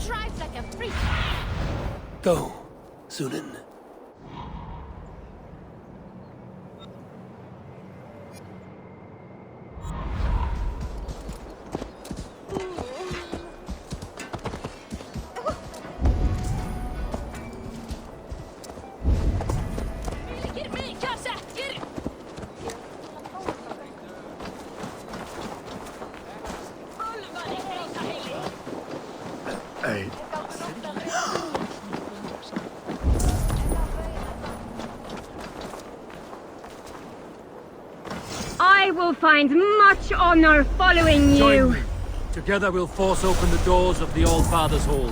drives like a freak. Go, Sunan. I will find much honor following you. Join me. Together we'll force open the doors of the All-Father's Hall.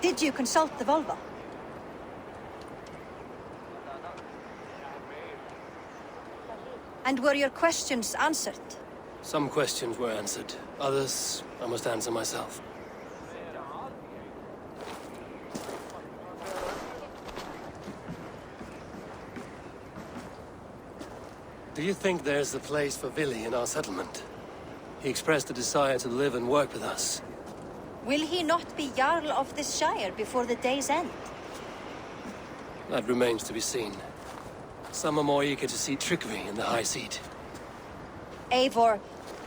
Did you consult the Volva? And were your questions answered? Some questions were answered. Others, I must answer myself. Do you think there's a place for Vili in our settlement? He expressed a desire to live and work with us. Will he not be Jarl of this Shire before the day's end? That remains to be seen. Some are more eager to see Tryggvi in the high seat. Eivor,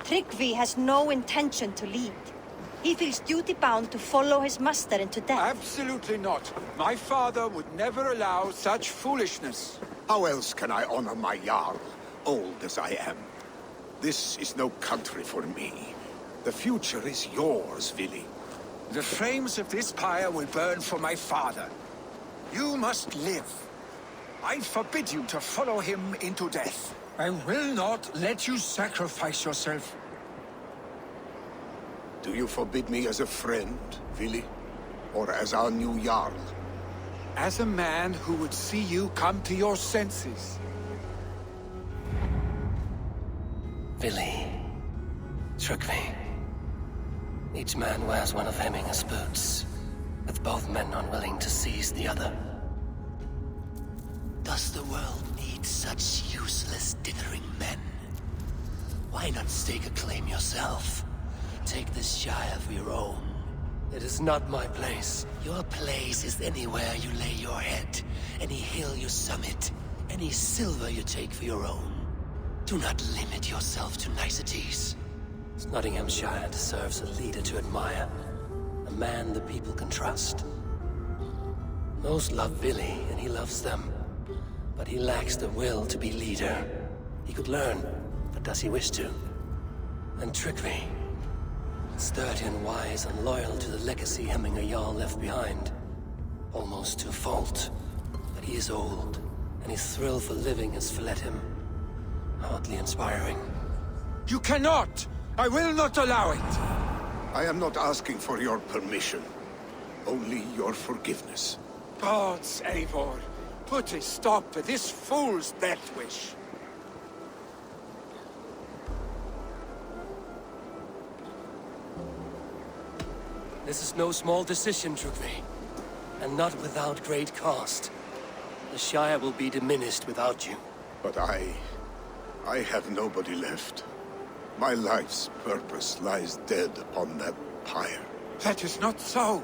Tryggvi has no intention to lead. He feels duty-bound to follow his master into death. Absolutely not. My father would never allow such foolishness. How else can I honor my Jarl, old as I am? This is no country for me. The future is yours, Vili. The flames of this pyre will burn for my father. You must live. I forbid you to follow him into death. I will not let you sacrifice yourself. Do you forbid me as a friend, Vili? Or as our new Jarl? As a man who would see you come to your senses. Vili. Tryggvi. Each man wears one of Hemminger's boots, with both men unwilling to seize the other. Does the world need such useless, dithering men? Why not stake a claim yourself? Take this Shire for your own. It is not my place. Your place is anywhere you lay your head, any hill you summit, any silver you take for your own. Do not limit yourself to niceties. Nottinghamshire deserves a leader to admire, a man the people can trust. Most love Vili, and he loves them. But he lacks the will to be leader. He could learn, but does he wish to? And Tryggvi, sturdy and wise and loyal to the legacy Hemminger Jarl left behind. Almost to a fault. But he is old, and his thrill for living has fled him. Hardly inspiring. You cannot! I will not allow it! I am not asking for your permission. Only your forgiveness. Gods, Eivor, put a stop to this fool's death wish. This is no small decision, Tryggvi. And not without great cost. The Shire will be diminished without you. But I have nobody left. My life's purpose lies dead upon that pyre. That is not so.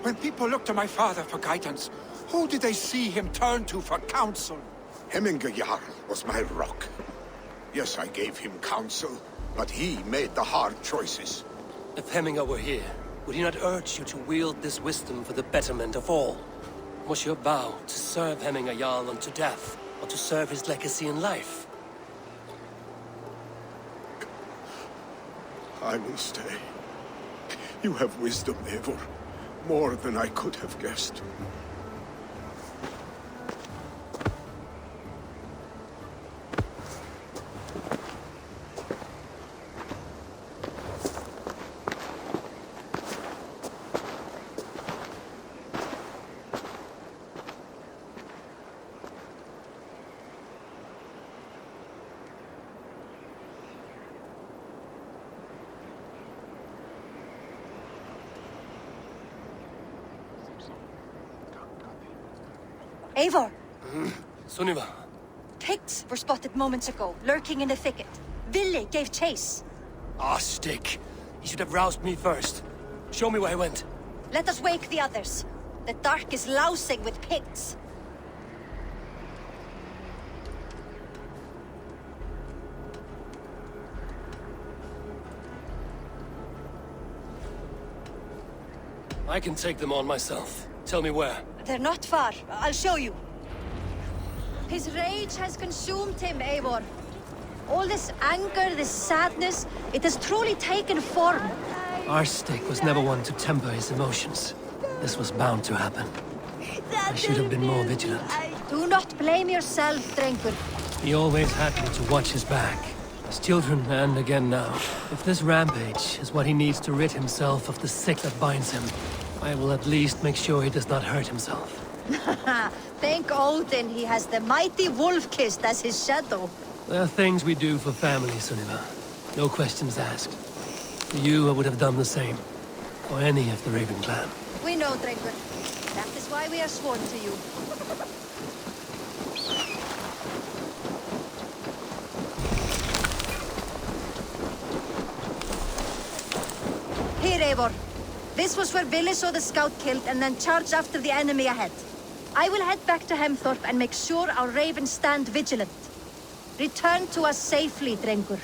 When people look to my father for guidance, who did they see him turn to for counsel? Hemminga Jarl was my rock. Yes, I gave him counsel, but he made the hard choices. If Hemminga were here, would he not urge you to wield this wisdom for the betterment of all? Was your vow to serve Hemminga Jarl unto death, or to serve his legacy in life? I will stay. You have wisdom, Eivor. More than I could have guessed. Eivor! Sunniva. Picts were spotted moments ago, lurking in the thicket. Ville gave chase. Ah, stick. He should have roused me first. Show me where he went. Let us wake the others. The dark is lousing with Picts. I can take them on myself. Tell me where. They're not far. I'll show you. His rage has consumed him, Eivor. All this anger, this sadness, it has truly taken form. Our stick was never one to temper his emotions. This was bound to happen. I should have been more vigilant. Do not blame yourself, Drengur. He always had me to watch his back. His children, and again now. If this rampage is what he needs to rid himself of the sick that binds him, I will at least make sure he does not hurt himself. Thank Odin he has the mighty Wolf-Kissed as his shadow. There are things we do for family, Sunniva. No questions asked. For you, I would have done the same. For any of the Raven clan. We know, Drengur. That is why we are sworn to you. Here, Eivor. This was where Ville saw the scout killed and then charged after the enemy ahead. I will head back to Hemthorpe and make sure our ravens stand vigilant. Return to us safely, Drengur.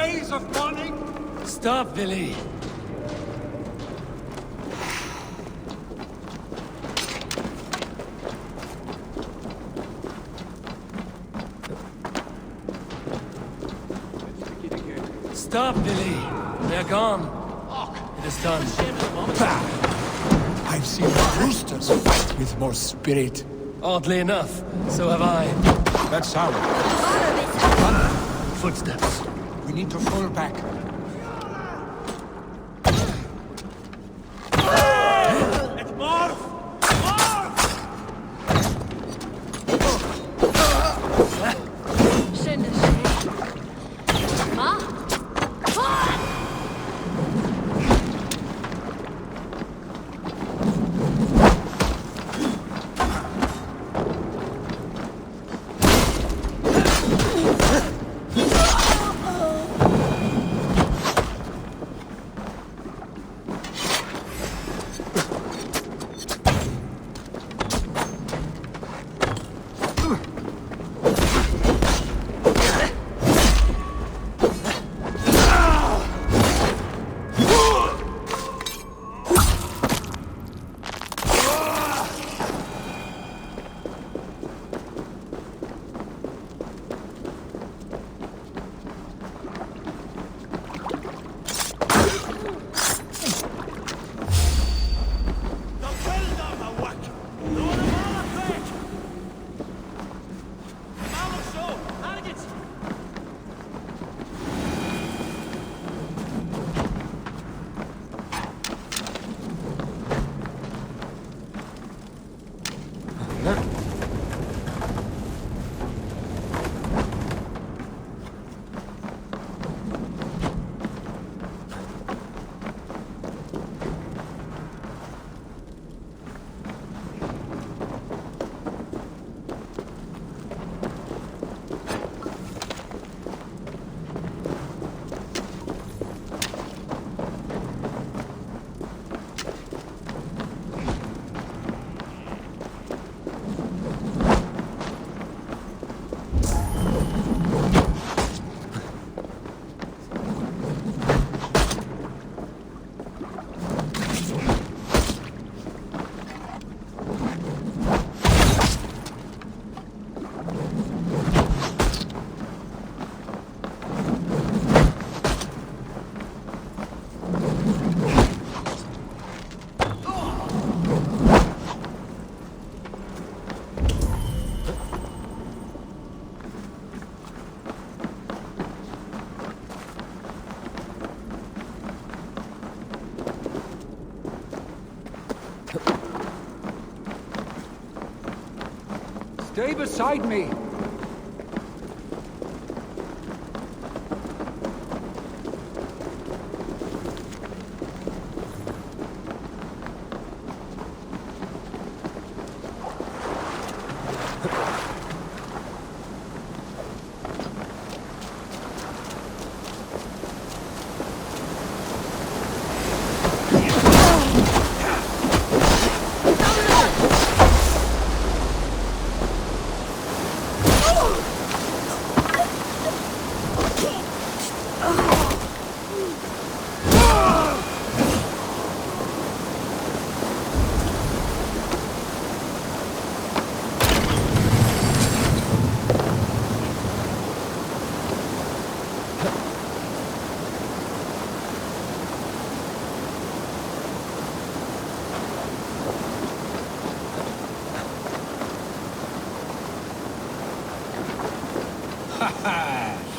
days of mourning? Stop, Billy. Stop, Billy. They're gone. It is done. I've seen roosters fight with more spirit. Oddly enough, so have I. That sound. Footsteps. We need to fall back. Stay beside me.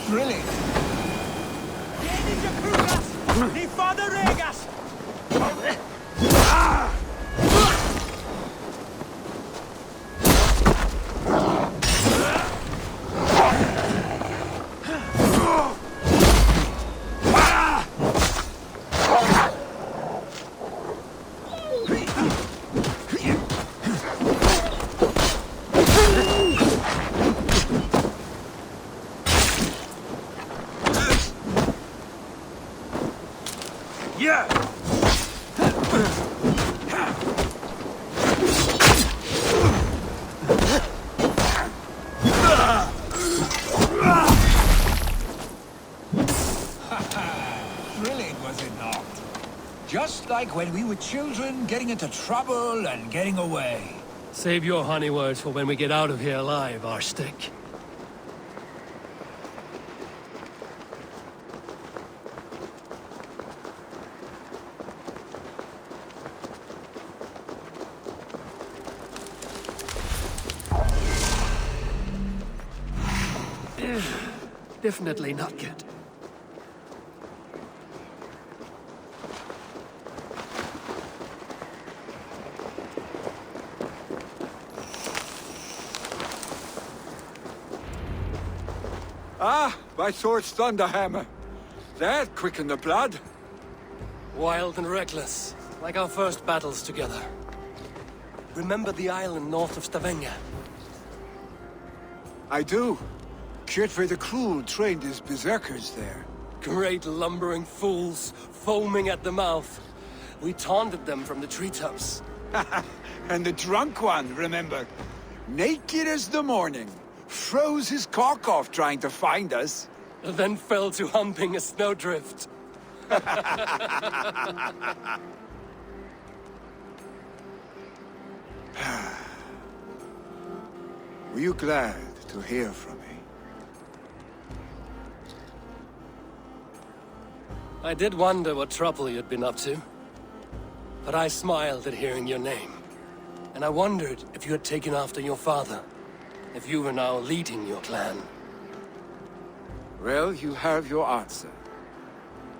Really? Ni fader regas! Just like when we were children, getting into trouble and getting away. Save your honey words for when we get out of here alive, our stick. Definitely not good. Ah, my sword's thunderhammer. That quickened the blood. Wild and reckless, like our first battles together. Remember the island north of Stavanger? I do. Kjotve the Cruel trained his berserkers there. Great lumbering fools, foaming at the mouth. We taunted them from the treetops. And the drunk one, remember? Naked as the morning. Froze his cock off trying to find us. Then fell to humping a snowdrift. Were you glad to hear from me? I did wonder what trouble you'd been up to. But I smiled at hearing your name. And I wondered if you had taken after your father. If you were now leading your clan. Well, you have your answer.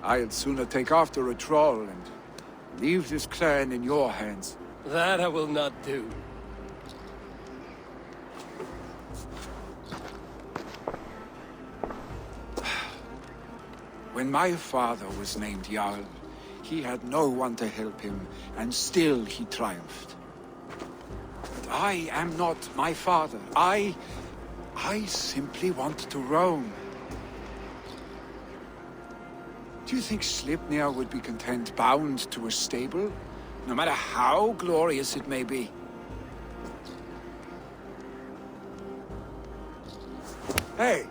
I'd sooner take after a troll and leave this clan in your hands. That I will not do. When my father was named Jarl, he had no one to help him, and still he triumphed. But I am not my father. I simply want to roam. Do you think Sleipnir would be content bound to a stable, no matter how glorious it may be? Hey,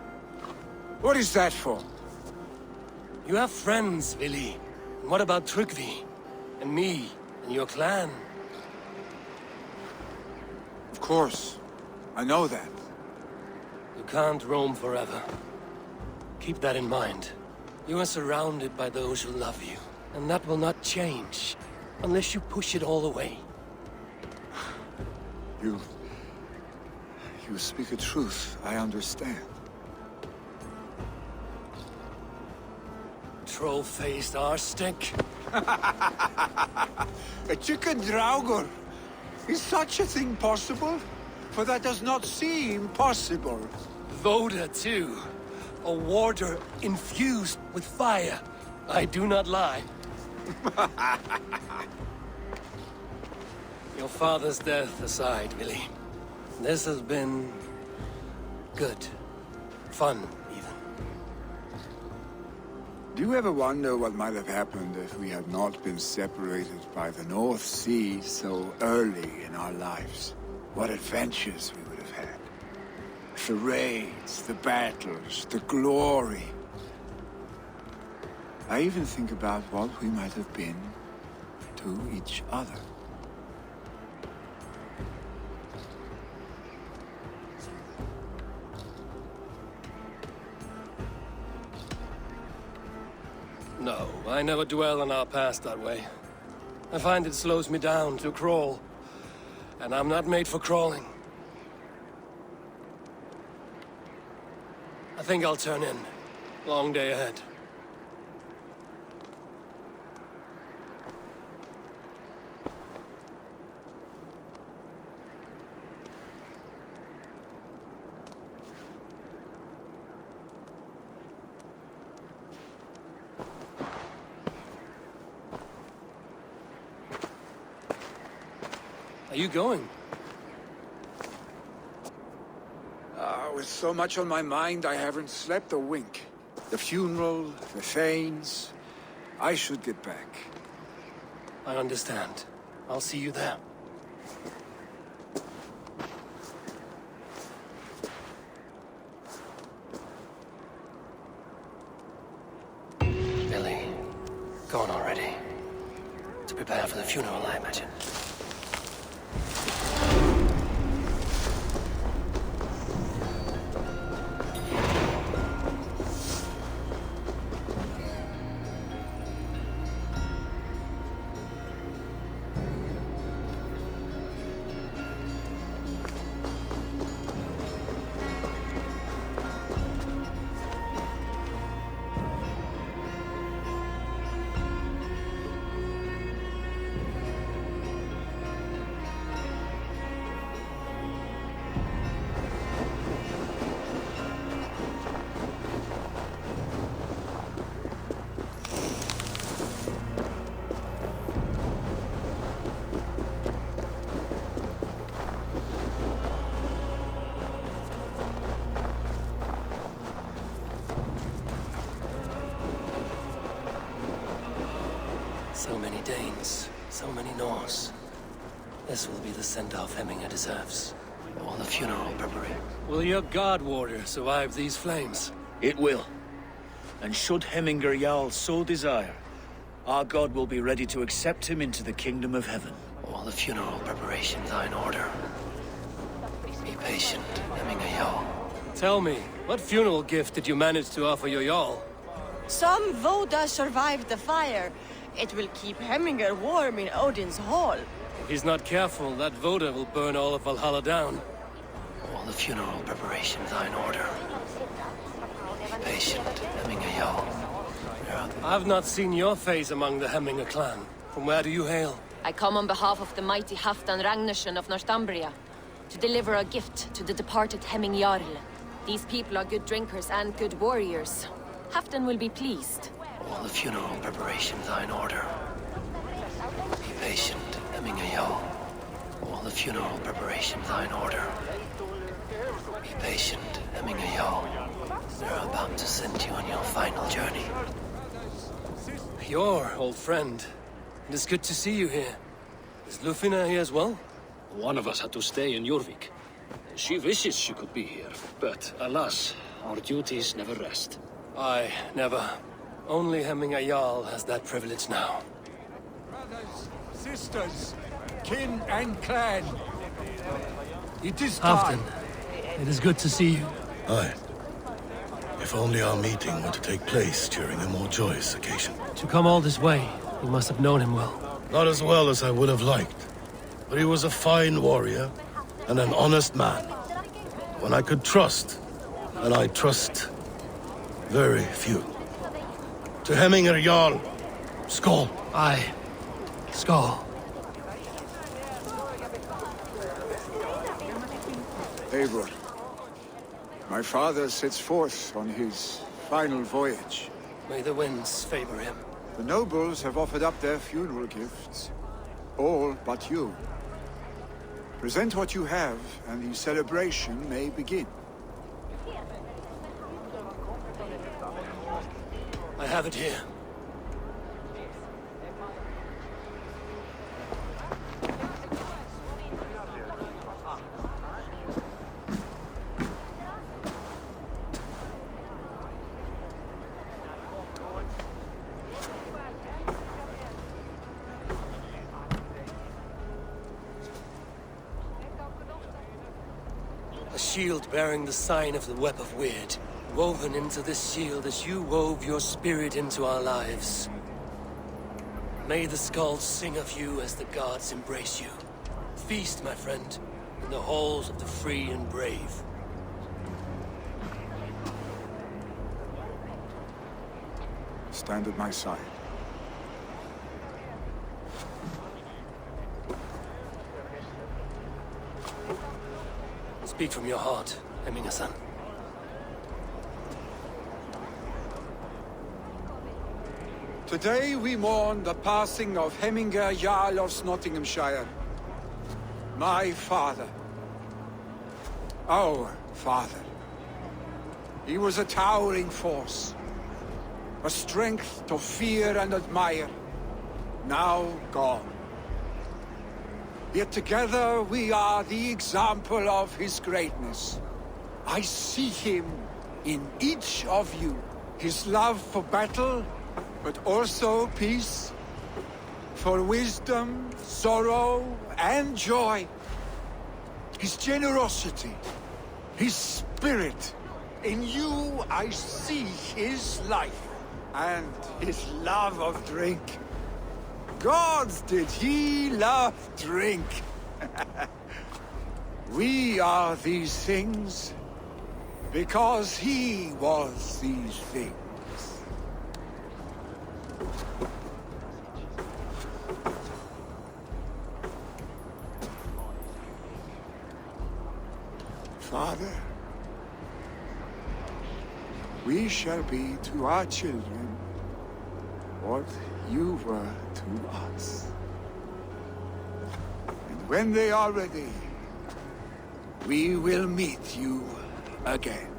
what is that for? You have friends, Vili. And what about Tryggvi? And me? And your clan? Of course. I know that. You can't roam forever. Keep that in mind. You are surrounded by those who love you. And that will not change. Unless you push it all away. You speak a truth. I understand. Troll-faced arse-stick. A chicken draugur. Is such a thing possible? For that does not seem possible. Voda, too. A warder infused with fire. I do not lie. Your father's death aside, Vili. This has been... good. Fun, even. Do you ever wonder what might have happened if we had not been separated by the North Sea so early in our lives? What adventures we would have had. The raids, the battles, the glory. I even think about what we might have been to each other. No, I never dwell on our past that way. I find it slows me down to crawl. And I'm not made for crawling. I think I'll turn in. Long day ahead. Are you going? With so much on my mind, I haven't slept a wink. The funeral, the Thanes. I should get back. I understand. I'll see you there. Billy, go on already. prepare for the funeral, I imagine. So many Danes, so many Norse. This will be the send-off Hemminger deserves. All the funeral preparation. Will your guard warrior survive these flames? It will. And should Hemminger Jarl so desire, our god will be ready to accept him into the kingdom of heaven. All the funeral preparations are in order. Be patient, Hemminger Jarl. Tell me, what funeral gift did you manage to offer your Jarl? Some Voda survived the fire. It will keep Hemminger warm in Odin's hall. If he's not careful, that Voda will burn all of Valhalla down. All the funeral preparations are in order. Be patient, Hemminger Jarl. I've not seen your face among the Hemminger clan. From where do you hail? I come on behalf of the mighty Halfdan Ragnarsson of Northumbria to deliver a gift to the departed Hemming Jarl. These people are good drinkers and good warriors. Halfdan will be pleased. All the funeral preparations are in order. Be patient, Hemminger Jarl. All the funeral preparations are in order. Be patient, Hemminger Jarl. They're about to send you on your final journey. Your old friend. It is good to see you here. Is Lufina here as well? One of us had to stay in Jorvik. She wishes she could be here, but alas, our duties never rest. Aye, never. Only Hemminger Jarl has that privilege now. Brothers, sisters, kin and clan. It is time. Halfdan, it is good to see you. Aye. If only our meeting were to take place during a more joyous occasion. To come all this way, you must have known him well. Not as well as I would have liked, but he was a fine warrior and an honest man. One I could trust, and I trust very few. To Hemminger Jarl, Skål. Aye. Skål. Eivor, my father sets forth on his final voyage. May the winds favor him. The nobles have offered up their funeral gifts. All but you. Present what you have, and the celebration may begin. I have it here. A shield bearing the sign of the Web of Weird. Woven into this shield as you wove your spirit into our lives. May the skulls sing of you as the gods embrace you. Feast, my friend, in the halls of the free and brave. Stand at my side. Speak from your heart, Hemminger-san. Today we mourn the passing of Hemminger Jarl of Nottinghamshire. My father. Our father. He was a towering force. A strength to fear and admire. Now gone. Yet together we are the example of his greatness. I see him in each of you. His love for battle, but also peace. for wisdom, sorrow, and joy. His generosity, his spirit. In you I see his life, and his love of drink. Gods, did he love drink! We are these things, because he was these things. Father, we shall be to our children what you were to us. And when they are ready, we will meet you again.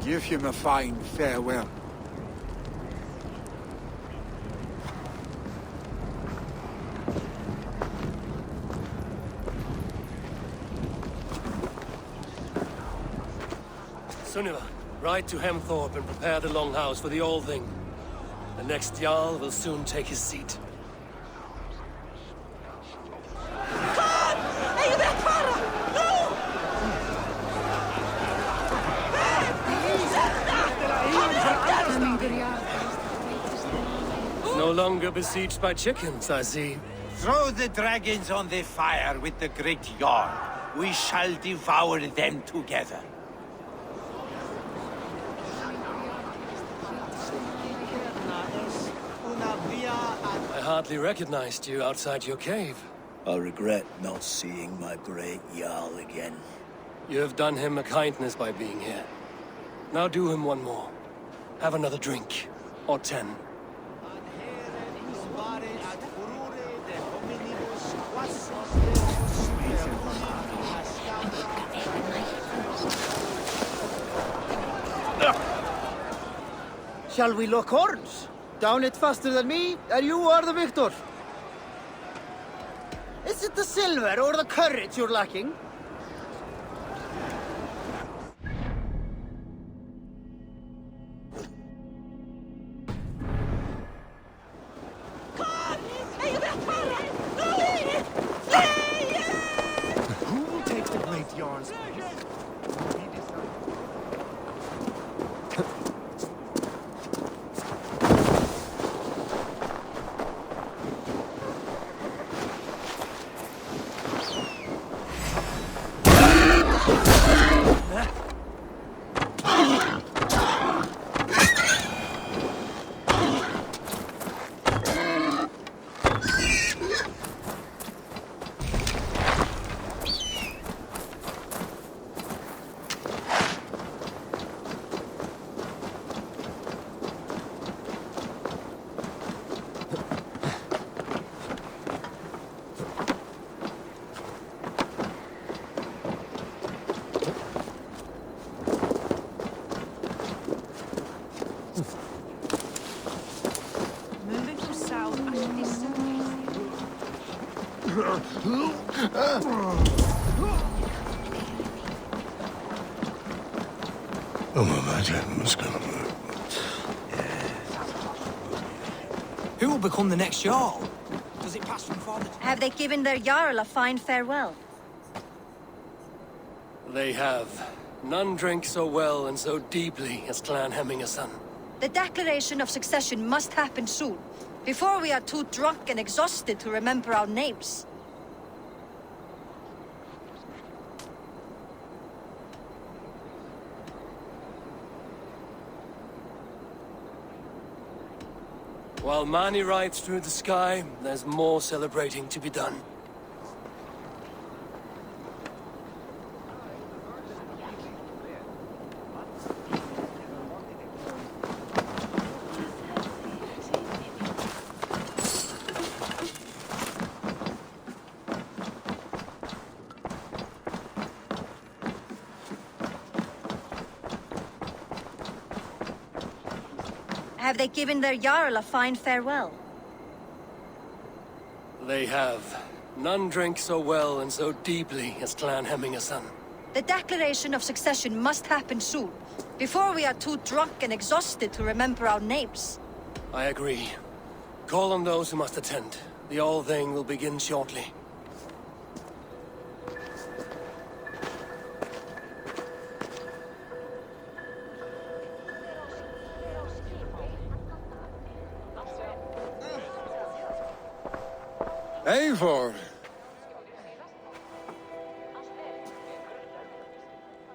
Give him a fine farewell. Sunniva, ride to Hemthorpe and prepare the Longhouse for the All-Thing. The next Jarl will soon take his seat. No longer besieged by chickens, I see. Throw the dragons on the fire with the great Jarl. We shall devour them together. I hardly recognized you outside your cave. I regret not seeing my great Jarl again. You have done him a kindness by being here. Now do him one more. Have another drink. Or 10. Shall we lock horns? Down it faster than me, and you are the victor. Is it the silver or the courage you're lacking? Who will take the great Jarl's place? Who will become the next Jarl? Does it pass from father to... Have they given their Jarl a fine farewell? They have. None drink so well and so deeply as Clan Hemmingerson. The declaration of succession must happen soon, before we are too drunk and exhausted to remember our names. While Mani rides through the sky, there's more celebrating to be done. Have they given their Jarl a fine farewell? They have. None drank so well and so deeply as Clan Hemmingerson. The declaration of succession must happen soon, before we are too drunk and exhausted to remember our names. I agree. Call on those who must attend. The All-Thing will begin shortly. Eivor!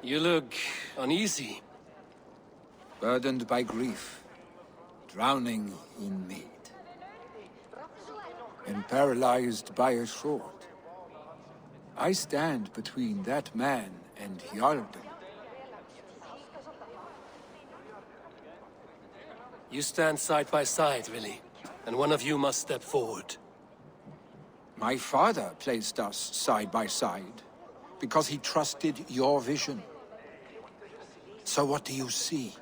You look uneasy. Burdened by grief, drowning in need, and paralyzed by a sword. I stand between that man and Hjalden. You stand side by side, really, and one of you must step forward. My father placed us side by side, because he trusted your vision. So what do you see?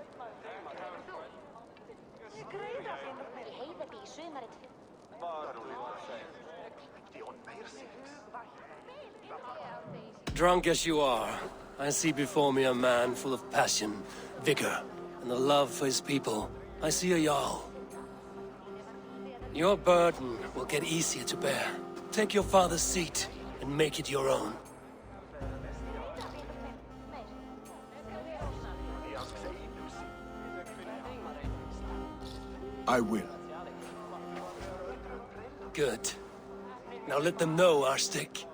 Drunk as you are, I see before me a man full of passion, vigor, and a love for his people. I see a Jarl. Your burden will get easier to bear. Take your father's seat and make it your own. I will. Good. Now let them know our stick.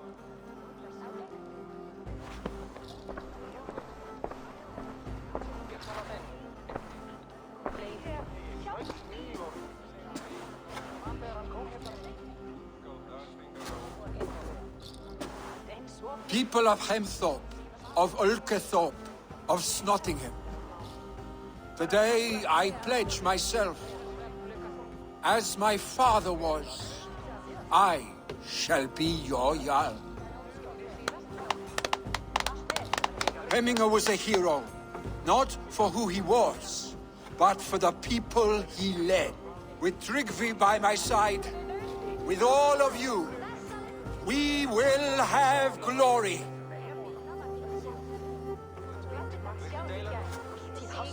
People of Hemthorpe, of Ulkethorpe, of Snottingham. Today I pledge myself. As my father was, I shall be your Jarl. Hemminger was a hero, not for who he was, but for the people he led. With Tryggvi by my side, with all of you, we will have glory.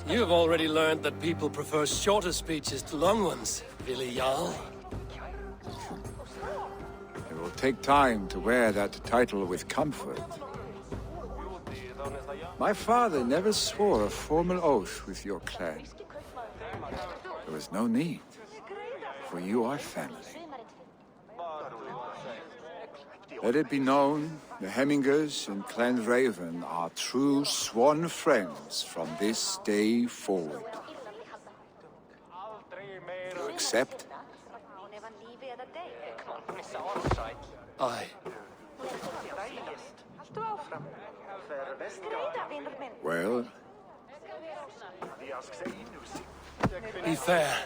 You have already learned that people prefer shorter speeches to long ones, Willi Jarl. It will take time to wear that title with comfort. My father never swore a formal oath with your clan. There was no need, for you are family. Let it be known, the Hemmingers and Clan Raven are true sworn friends from this day forward. You accept? Aye. Well? Be fair,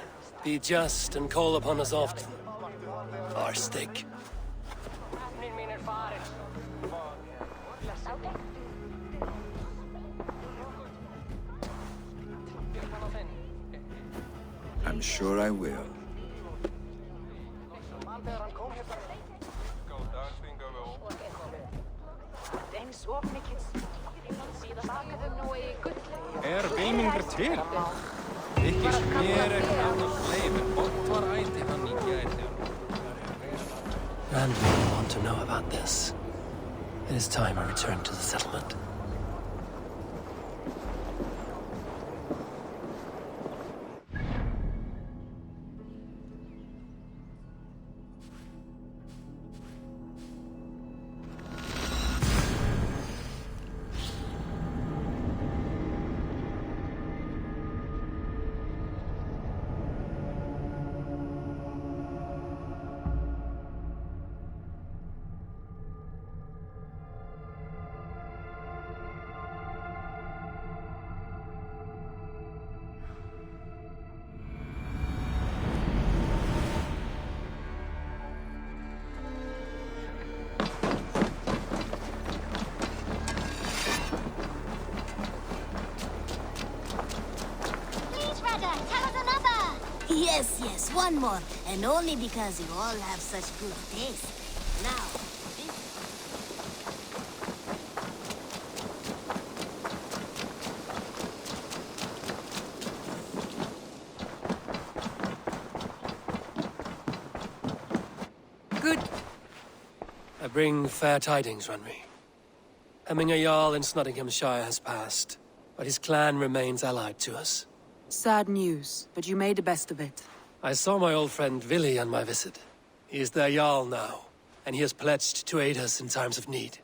be just, and call upon us often. Our stick. I'm sure I will. Gamingur til? Ekki smér ekki annars leifin, bottar æti hann í gæti. And we want to know about this. It is time I return to the settlement. Yes, yes, one more. And only because you all have such good taste. Now, good. I bring fair tidings, Runry. Hemminger Jarl in Snottinghamshire has passed, but his clan remains allied to us. Sad news, but you made the best of it. I saw my old friend Vili on my visit. He is their Jarl now, and he has pledged to aid us in times of need.